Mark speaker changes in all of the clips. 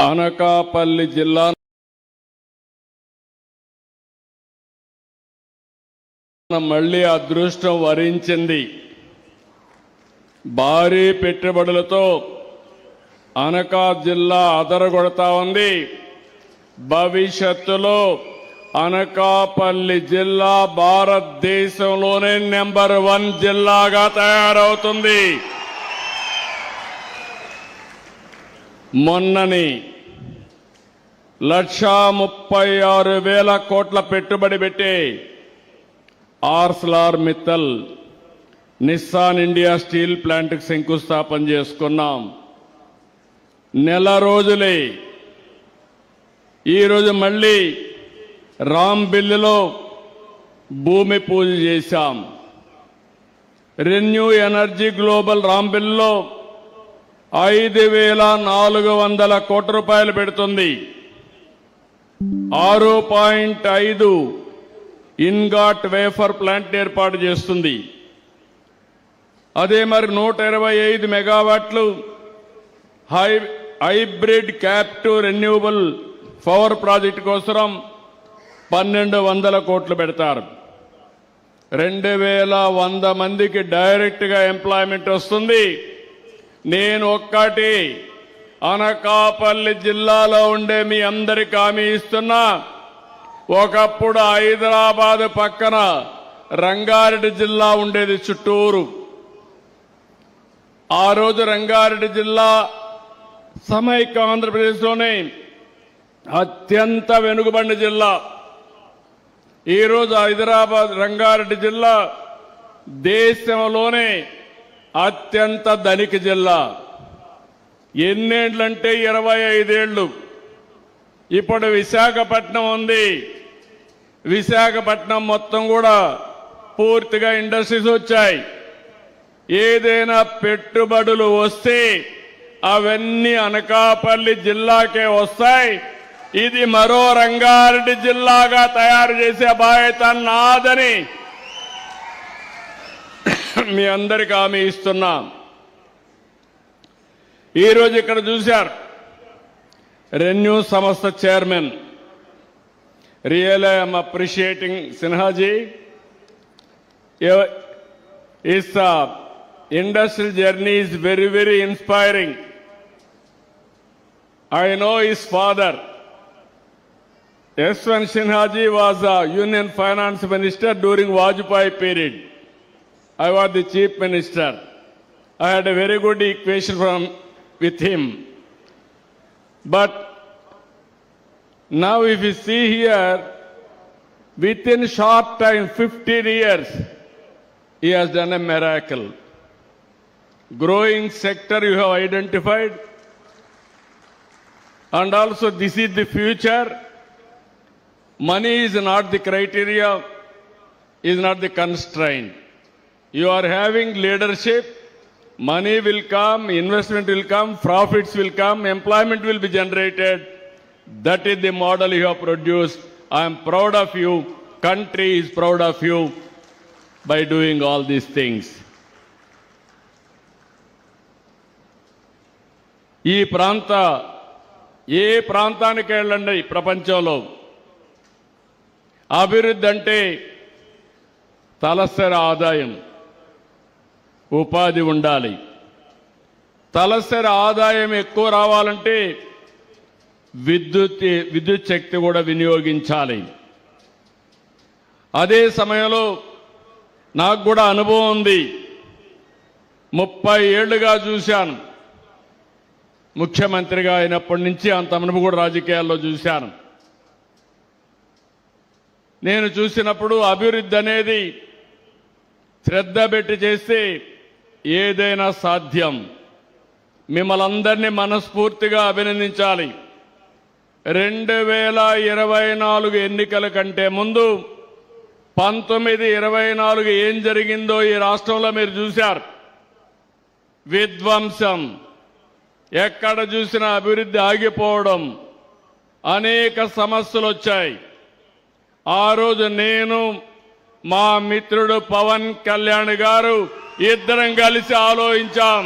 Speaker 1: అనకాపల్లి జిల్లా మళ్లీ అదృష్టం వరించింది. భారీ పెట్టుబడులతో అనకాపల్లి జిల్లా అదరగొడతా ఉంది. భవిష్యత్తులో అనకాపల్లి జిల్లా భారతదేశంలోనే నెంబర్ 1 జిల్లాగా తయారవుతుంది. మొన్నని 1,36,000 కోట్ల పెట్టుబడి పెట్టి Arcelor Mittal Nissan India steel ప్లాంట్కి శంకుస్థాపన చేసుకున్నాం. నెల రోజులే ఈరోజు మళ్ళీ రాంబిల్లిలో భూమి పూజ చేశాం. రెన్యూ ఎనర్జీ గ్లోబల్ రాంబిల్లో 5,400 కోట్ల రూపాయలు పెడుతుంది. 6.5 ఇన్గాట్ వేఫర్ ప్లాంట్ ఏర్పాటు చేస్తుంది. అదే మరి 125 మెగావాట్లు hybrid captive renewable power project కోసం 1,200 కోట్లు పెడతారు. 2,100 మందికి డైరెక్ట్ గా ఎంప్లాయ్మెంట్ వస్తుంది. నేను ఒక్కటి అనకాపల్లి జిల్లాలో ఉండే మీ అందరికీ హామీ ఇస్తున్నా. ఒకప్పుడు హైదరాబాద్ పక్కన రంగారెడ్డి జిల్లా ఉండేది చుట్టూరు. ఆ రోజు రంగారెడ్డి జిల్లా సమైక్య ఆంధ్రప్రదేశ్లోనే అత్యంత వెనుకబడిన జిల్లా. ఈరోజు హైదరాబాద్ రంగారెడ్డి జిల్లా దేశంలోనే అత్యంత ధనిక జిల్లా. ఎన్నేళ్లంటే 25 ఏళ్లు. ఇప్పుడు విశాఖపట్నం ఉంది. విశాఖపట్నం మొత్తం కూడా పూర్తిగా ఇండస్ట్రీస్ వచ్చాయి. ఏదైనా పెట్టుబడులు వస్తే అవన్నీ అనకాపల్లి జిల్లాకే వస్తాయి. ఇది మరో రంగారెడ్డి జిల్లాగా తయారు చేసే బాధ్యత నాదని మీ అందరికీ హామీ ఇస్తున్నా. ఈరోజు ఇక్కడ చూశారు రెన్యూ సంస్థ chairman. Real I'm appreciating Sinha ji. His industrial journey is very, very inspiring. I know his father. Yashwant Sinhaji was a Union Finance Minister during Vajpayee period. I was the Chief Minister. I had a very good equation with him. But now if you see here, within short time, 15 years, he has done a miracle. Growing sector you have identified, and also this is the future. Money is not the criteria, is not the constraint. You are having leadership, money will come, investment will come, profits will come, employment will be generated. That is the model you have produced. I am proud of you. Country is proud of you by doing all these things. ఈ ఏ ప్రాంతానికి వెళ్ళండి ప్రపంచంలో అభివృద్ధి అంటే తలసరి ఆదాయం, ఉపాధి ఉండాలి. తలసరి ఆదాయం ఎక్కువ రావాలంటే విద్యుత్ శక్తి కూడా వినియోగించాలి. అదే సమయంలో నాకు కూడా అనుభవం ఉంది. 30 ఏళ్లుగా చూశాను. ముఖ్యమంత్రిగా అయినప్పటి నుంచి అంత అనుభవం కూడా రాజకీయాల్లో చూశాను. నేను చూసినప్పుడు అభివృద్ధి అనేది శ్రద్ధ పెట్టి చేస్తే ఏదైనా సాధ్యం. మిమ్మల్ని అందరినీ మనస్ఫూర్తిగా అభినందించాలి. 2024 ఎన్నికల కంటే ముందు 1924 ఏం జరిగిందో ఈ రాష్ట్రంలో మీరు చూశారు. విధ్వంసం, ఎక్కడ చూసినా అభివృద్ధి ఆగిపోవడం, అనేక సమస్యలు వచ్చాయి. ఆ రోజు నేను మా మిత్రుడు పవన్ కళ్యాణ్ గారు ఇద్దరం కలిసి ఆలోచించాం.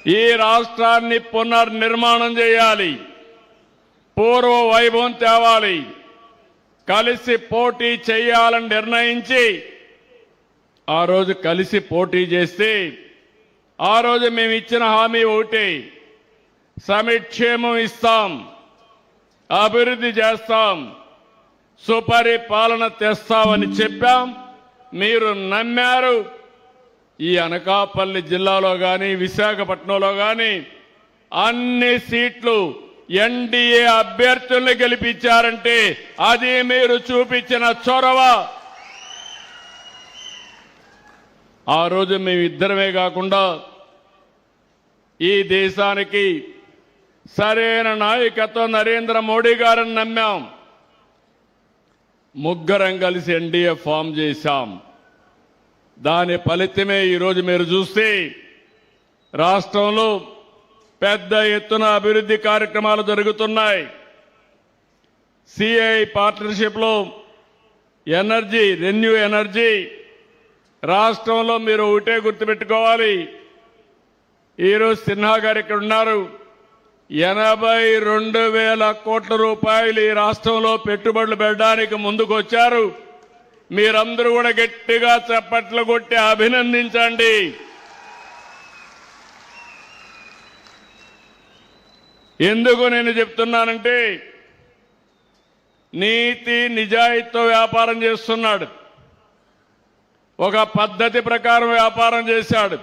Speaker 1: ఈ రాష్ట్రాన్ని పునర్నిర్మాణం చేయాలి, పూర్వ వైభవం తేవాలి, కలిసి పోటీ చేయాలని నిర్ణయించి ఆ రోజు కలిసి పోటీ చేస్తే ఆ రోజు మేము ఇచ్చిన హామీ ఒకటి, సమిక్షేమం ఇస్తాం, అభివృద్ధి చేస్తాం, సుపరిపాలన తెస్తామని చెప్పాం. మీరు నమ్మారు. ఈ అనకాపల్లి జిల్లాలో కానీ విశాఖపట్నంలో కానీ అన్ని సీట్లు ఎన్డీఏ అభ్యర్థుల్ని గెలిపించారంటే అది మీరు చూపించిన చొరవ. ఆ రోజు మేమిద్దరమే కాకుండా ఈ దేశానికి సరైన నాయకత్వం నరేంద్ర మోడీ గారిని నమ్మాం. ముగ్గురం కలిసి ఎన్డీఏ ఫామ్ చేశాం. దాని ఫలితమే ఈరోజు మీరు చూస్తే రాష్ట్రంలో పెద్ద ఎత్తున అభివృద్ధి కార్యక్రమాలు జరుగుతున్నాయి. సిఐ పార్ట్నర్షిప్లో ఎనర్జీ, రెన్యూ ఎనర్జీ రాష్ట్రంలో మీరు ఒకటే గుర్తుపెట్టుకోవాలి. ఈరోజు సిన్హా గారు ఇక్కడ ఉన్నారు. 82,000 కోట్ల రూపాయలు ఈ రాష్ట్రంలో పెట్టుబడులు పెట్టడానికి ముందుకు వచ్చారు. మీరందరూ కూడా గట్టిగా చప్పట్లు కొట్టి అభినందించండి. ఎందుకు నేను చెప్తున్నానంటే నీతి నిజాయితీతో వ్యాపారం చేస్తున్నాడు, ఒక పద్ధతి ప్రకారం వ్యాపారం చేశాడు,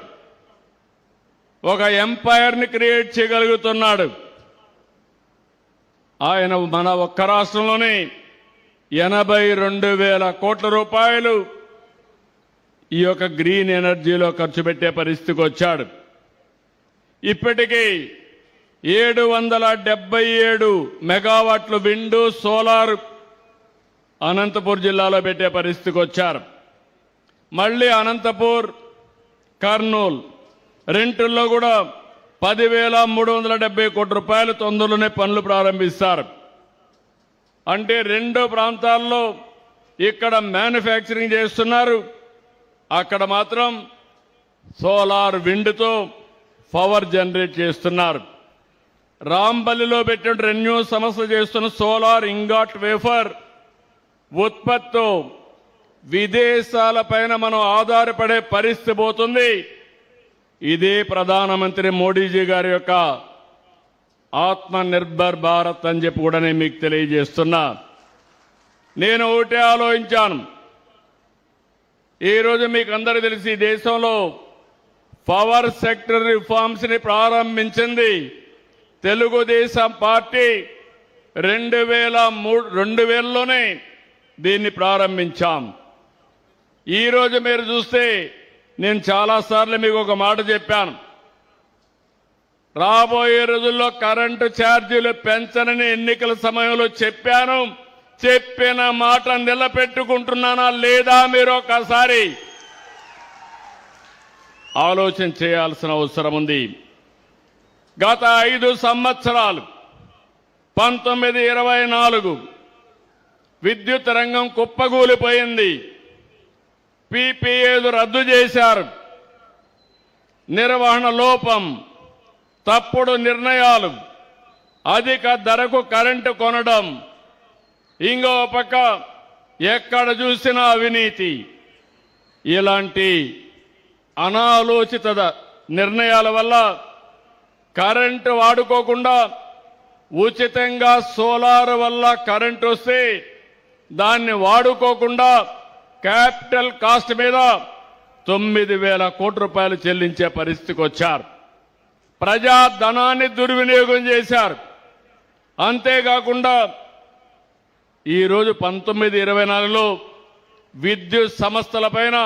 Speaker 1: ఒక ఎంపైర్ని క్రియేట్ చేయగలుగుతున్నాడు. ఆయన మన ఒక్క రాష్ట్రంలోనే 82,000 కోట్ల రూపాయలు ఈ యొక్క గ్రీన్ ఎనర్జీలో ఖర్చు పెట్టే పరిస్థితికి వచ్చాడు. ఇప్పటికీ 777 మెగావాట్లు విండు, సోలార్ అనంతపూర్ జిల్లాలో పెట్టే పరిస్థితికి వచ్చారు. మళ్ళీ అనంతపూర్, కర్నూలు రెంటుల్లో కూడా 10,370 కోట్ల రూపాయలు తొందరలోనే పనులు ప్రారంభిస్తారు. అంటే రెండు ప్రాంతాల్లో ఇక్కడ మ్యానుఫ్యాక్చరింగ్ చేస్తున్నారు, అక్కడ మాత్రం సోలార్ విండ్తో పవర్ జనరేట్ చేస్తున్నారు. రాంపల్లిలో పెట్టిన రెన్యూ సంస్థ చేస్తున్న సోలార్ ఇంగాట్ వేఫర్ ఉత్పత్తితో విదేశాలపైన మనం ఆధారపడే పరిస్థితి పోతుంది. ఇదే ప్రధానమంత్రి మోడీజీ గారి యొక్క ఆత్మ నిర్భర్ భారత్ అని చెప్పి కూడా నేను మీకు తెలియజేస్తున్నా. నేను ఒకటే ఆలోచించాను. ఈరోజు మీకు అందరికీ తెలిసి దేశంలో పవర్ సెక్టర్ రిఫార్మ్స్ ని ప్రారంభించింది తెలుగుదేశం పార్టీ. 2000లోనే దీన్ని ప్రారంభించాం. ఈరోజు మీరు చూస్తే నేను చాలాసార్లు మీకు ఒక మాట చెప్పాను, రాబోయే రోజుల్లో కరెంటు ఛార్జీలు పెంచనని ఎన్నికల సమయంలో చెప్పాను. చెప్పిన మాట నిలబెట్టుకుంటున్నానా లేదా మీరు ఒకసారి ఆలోచన చేయాల్సిన అవసరం ఉంది. గత 5 సంవత్సరాలు 1924 విద్యుత్ రంగం కుప్పగూలిపోయింది. పీపీఏలు రద్దు చేశారు. నిర్వహణ లోపం, తప్పుడు నిర్ణయాలు, అధిక ధరకు కరెంటు కొనడం, ఇంకో పక్క ఎక్కడ చూసినా అవినీతి. ఇలాంటి అనాలోచిత నిర్ణయాల వల్ల కరెంటు వాడుకోకుండా ఉచితంగా సోలార్ వల్ల కరెంటు వస్తే దాన్ని వాడుకోకుండా క్యాపిటల్ కాస్ట్ మీద 9,000 కోట్ల రూపాయలు చెల్లించే పరిస్థితికి వచ్చారు. ప్రజా ధనాన్ని దుర్వినియోగం చేశారు. అంతేకాకుండా ఈరోజు 1924లో విద్యుత్ సంస్థలపైన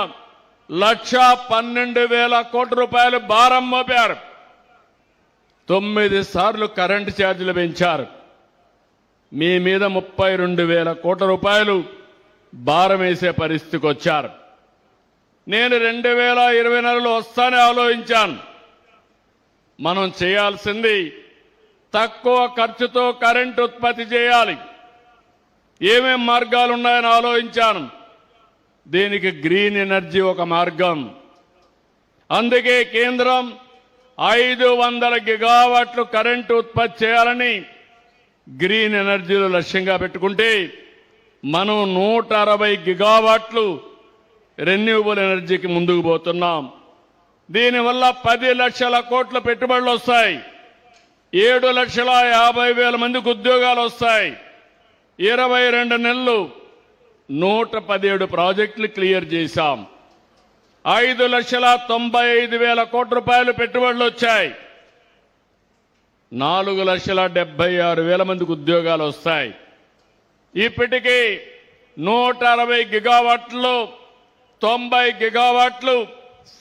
Speaker 1: 1,12,000 కోట్ల రూపాయలు భారం మోపారు. 9 సార్లు కరెంటు ఛార్జీలు పెంచారు. మీ మీద 32,000 కోట్ల రూపాయలు భారం వేసే పరిస్థితికి వచ్చారు. నేను 2024లో వస్తానే ఆలోచించాను, మనం చేయాల్సింది తక్కువ ఖర్చుతో కరెంటు ఉత్పత్తి చేయాలి. ఏమేం మార్గాలు ఉన్నాయని ఆలోచించాను. దీనికి గ్రీన్ ఎనర్జీ ఒక మార్గం. అందుకే కేంద్రం 500 గిగావాట్లు కరెంటు ఉత్పత్తి చేయాలని గ్రీన్ ఎనర్జీలో లక్ష్యంగా పెట్టుకుంటే మనం 160 గిగావాట్లు రెన్యూవబుల్ ఎనర్జీకి ముందుకు పోతున్నాం. దీనివల్ల 10 లక్షల కోట్ల పెట్టుబడులు వస్తాయి. 7,50,000 మందికి ఉద్యోగాలు వస్తాయి. 22 నెలలు 117 ప్రాజెక్టులు క్లియర్ చేశాం. 5,95,000 కోట్ల రూపాయలు పెట్టుబడులు వచ్చాయి. 4,76,000 మందికి ఉద్యోగాలు వస్తాయి. ఇప్పటికీ 160 గిగావాట్లు 90 గిగావాట్లు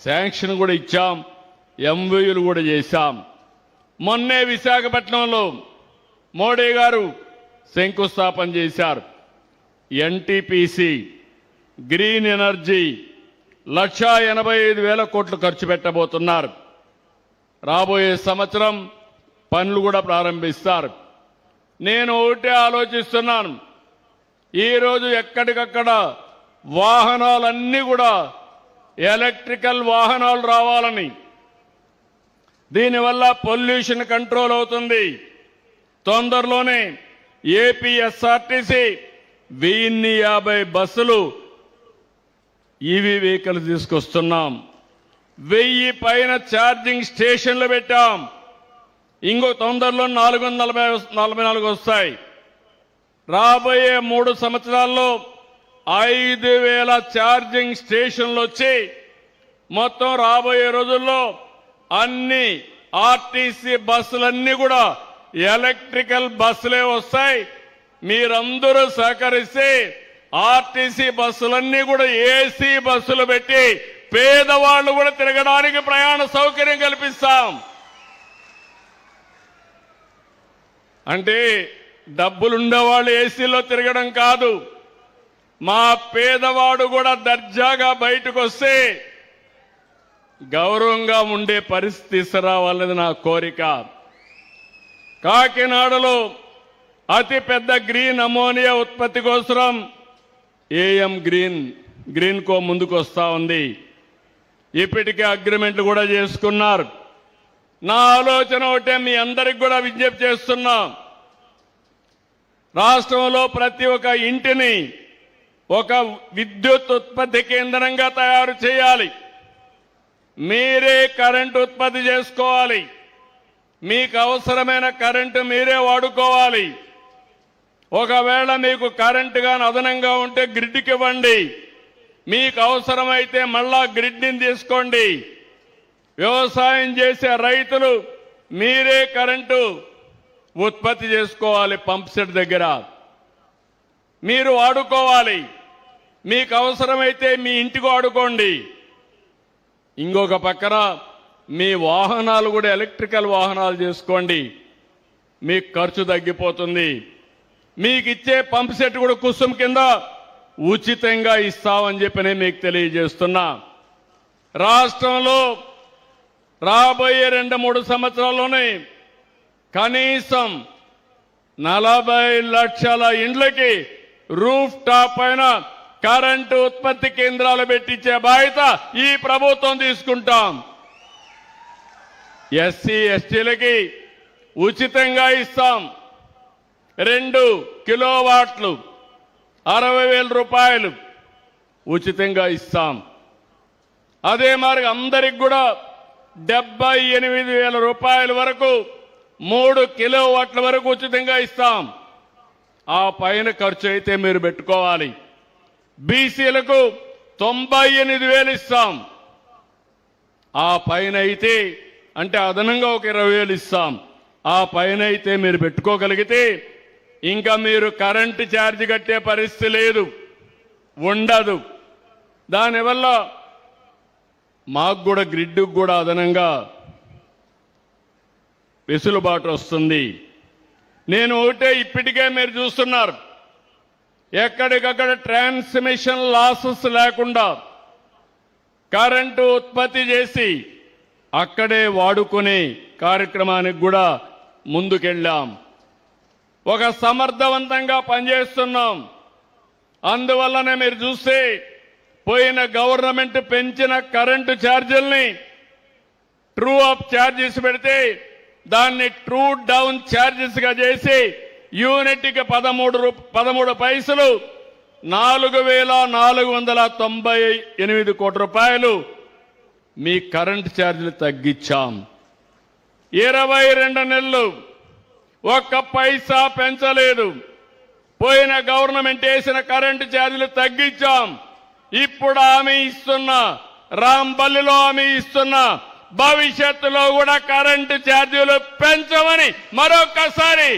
Speaker 1: శాంక్షన్ కూడా ఇచ్చాం. ఎంఓయూలు కూడా చేశాం. మొన్నే విశాఖపట్నంలో మోడీ గారు శంకుస్థాపన చేశారు. ఎన్టీపీసీ గ్రీన్ ఎనర్జీ 1,85,000 కోట్లు ఖర్చు పెట్టబోతున్నారు. రాబోయే సంవత్సరం పనులు కూడా ప్రారంభిస్తారు. నేను ఒకటే ఆలోచిస్తున్నాను, ఈరోజు ఎక్కడికక్కడ వాహనాలన్నీ కూడా ఎలక్ట్రికల్ వాహనాలు రావాలని, దీనివల్ల పొల్యూషన్ కంట్రోల్ అవుతుంది. తొందరలోనే ఏపీఎస్ఆర్టీసీ 1050 బస్సులు ఈవీ వెహికల్స్ తీసుకొస్తున్నాం. 1000 పైన ఛార్జింగ్ స్టేషన్లు పెట్టాం. ఇంకో తొందరలో 444 వస్తాయి. రాబోయే 3 సంవత్సరాల్లో 5,000 ఛార్జింగ్ స్టేషన్లు వచ్చి మొత్తం రాబోయే రోజుల్లో అన్ని ఆర్టీసీ బస్సులన్నీ కూడా ఎలక్ట్రికల్ బస్సులే వస్తాయి. మీరందరూ సహకరిస్తే ఆర్టీసీ బస్సులన్నీ కూడా ఏసీ బస్సులు పెట్టి పేదవాళ్లు కూడా తిరగడానికి ప్రయాణ సౌకర్యం కల్పిస్తాం. అంటే డబ్బులుండేవాళ్ళు ఏసీలో తిరగడం కాదు, మా పేదవాడు కూడా దర్జాగా బయటకు వస్తే గౌరవంగా ఉండే పరిస్థితి తీసుకురావాలనేది నా కోరిక. కాకినాడలో అతి పెద్ద గ్రీన్ అమోనియా ఉత్పత్తి కోసం ఏఎం గ్రీన్ కో ముందుకు వస్తా ఉంది. ఇప్పటికే అగ్రిమెంట్లు కూడా చేసుకున్నారు. నా ఆలోచన ఒకటే, మీ అందరికి కూడా విజ్ఞప్తి చేస్తున్నా, రాష్ట్రంలో ప్రతి ఒక్క ఇంటిని ఒక విద్యుత్ ఉత్పత్తి కేంద్రంగా తయారు చేయాలి. మీరే కరెంటు ఉత్పత్తి చేసుకోవాలి. మీకు అవసరమైన కరెంటు మీరే వాడుకోవాలి. ఒకవేళ మీకు కరెంటు గాని అదనంగా ఉంటే గ్రిడ్కి ఇవ్వండి. మీకు అవసరమైతే మళ్ళా గ్రిడ్ని తీసుకోండి. వ్యవసాయం చేసే రైతులు మీరే కరెంటు ఉత్పత్తి చేసుకోవాలి. పంప్ సెట్ దగ్గర మీరు వాడుకోవాలి. మీకు అవసరమైతే మీ ఇంటికి వాడుకోండి. ఇంకొక పక్కన మీ వాహనాలు కూడా ఎలక్ట్రికల్ వాహనాలు చేసుకోండి. మీకు ఖర్చు తగ్గిపోతుంది. మీకు ఇచ్చే పంప్ సెట్ కూడా కుసుమ్ కింద ఉచితంగా ఇస్తామని చెప్పి నేను మీకు తెలియజేస్తున్నా. రాష్ట్రంలో రాబోయే 2-3 సంవత్సరాల్లోనే కనీసం 40 లక్షల ఇండ్లకి రూఫ్ టాప్ పైన కరెంటు ఉత్పత్తి కేంద్రాలు పెట్టించే బాధ్యత ఈ ప్రభుత్వం తీసుకుంటాం. ఎస్సీ ఎస్టీలకి ఉచితంగా ఇస్తాం. 2 కిలోవాట్లు 60,000 రూపాయలు ఉచితంగా ఇస్తాం. అదే మరి అందరికి కూడా 78,000 రూపాయల వరకు 3 కిలోవాట్ల వరకు ఉచితంగా ఇస్తాం. ఆ పైన ఖర్చు అయితే మీరు పెట్టుకోవాలి. బీసీలకు 98,000 ఇస్తాం. ఆ పైన అయితే అంటే అదనంగా ఒక 20,000 ఇస్తాం. ఆ పైన అయితే మీరు పెట్టుకోగలిగితే ఇంకా మీరు కరెంటు ఛార్జ్ కట్టే పరిస్థితి లేదు, ఉండదు. దానివల్ల మాకు కూడా గ్రిడ్కు కూడా అదనంగా వెసులుబాటు వస్తుంది. నేను ఒకటే, ఇప్పటికే మీరు చూస్తున్నారు, ఎక్కడికక్కడ ట్రాన్స్మిషన్ లాసెస్ లేకుండా కరెంటు ఉత్పత్తి చేసి అక్కడే వాడుకునే కార్యక్రమానికి కూడా ముందుకెళ్ళాం. ఒక సమర్థవంతంగా పనిచేస్తున్నాం. అందువల్లనే మీరు చూస్తే పోయిన గవర్నమెంట్ పెంచిన కరెంటు ఛార్జీల్ని ట్రూ అప్ ఛార్జెస్ పెడితే దాన్ని ట్రూ డౌన్ ఛార్జెస్ గా చేసి యూనిట్ కి 13 పైసలు 4,498 కోట్ల రూపాయలు మీ కరెంట్ ఛార్జీలు తగ్గించాం. 22 నెలలు ఒక్క పైసా పెంచలేదు. పోయిన గవర్నమెంట్ వేసిన కరెంటు ఛార్జీలు తగ్గించాం. ఇప్పుడు హామీ ఇస్తున్నా, రాంపల్లిలో హామీ ఇస్తున్నా, భవిష్యత్తులో కూడా కరెంటు ఛార్జీలు పెంచమని మరొకసారి